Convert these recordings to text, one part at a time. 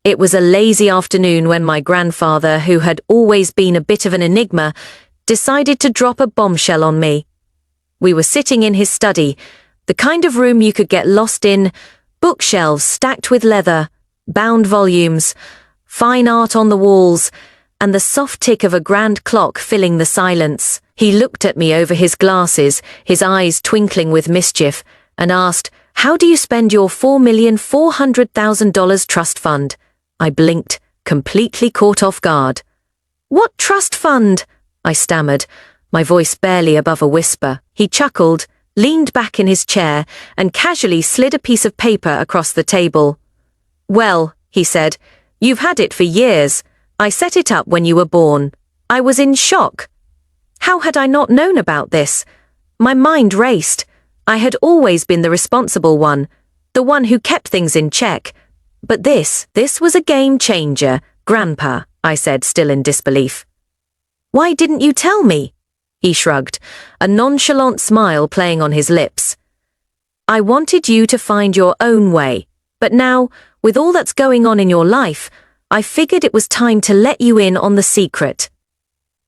It was a lazy afternoon when my grandfather, who had always been a bit of an enigma, decided to drop a bombshell on me. We were sitting in his study, the kind of room you could get lost in, bookshelves stacked with leather, bound volumes, fine art on the walls, and the soft tick of a grand clock filling the silence. He looked at me over his glasses, his eyes twinkling with mischief, and asked, "How do you spend your $4,400,000 trust fund?" I blinked, completely caught off guard. "What trust fund?" I stammered, my voice barely above a whisper. He chuckled, leaned back in his chair, and casually slid a piece of paper across the table. "Well," he said, "you've had it for years. I set it up when you were born." I was in shock. How had I not known about this? My mind raced. I had always been the responsible one, the one who kept things in check. But this was a game changer, Grandpa, I said, still in disbelief. "Why didn't you tell me?" He shrugged, a nonchalant smile playing on his lips. "I wanted you to find your own way, but now, with all that's going on in your life, I figured it was time to let you in on the secret."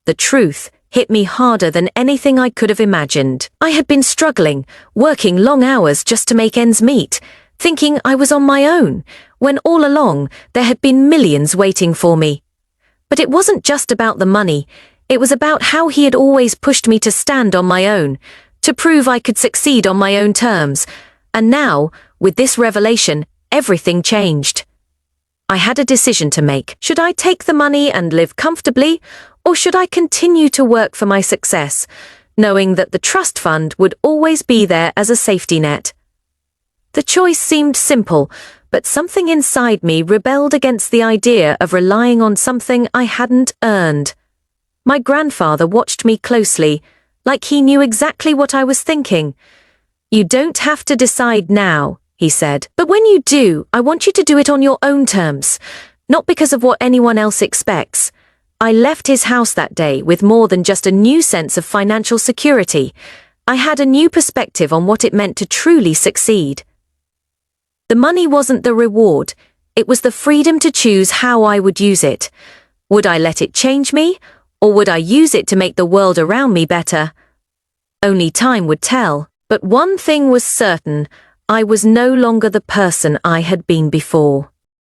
The truth hit me harder than anything I could have imagined. I had been struggling, working long hours just to make ends meet, thinking I was on my own, when all along there had been millions waiting for me. But it wasn't just about the money, it was about how he had always pushed me to stand on my own, to prove I could succeed on my own terms. And now, with this revelation, everything changed. I had a decision to make. Should I take the money and live comfortably, or should I continue to work for my success, knowing that the trust fund would always be there as a safety net? The choice seemed simple, but something inside me rebelled against the idea of relying on something I hadn't earned. My grandfather watched me closely, like he knew exactly what I was thinking. "You don't have to decide now," he said, "but when you do, I want you to do it on your own terms, not because of what anyone else expects." I left his house that day with more than just a new sense of financial security. I had a new perspective on what it meant to truly succeed. The money wasn't the reward, it was the freedom to choose how I would use it. Would I let it change me, or would I use it to make the world around me better? Only time would tell, but one thing was certain, I was no longer the person I had been before.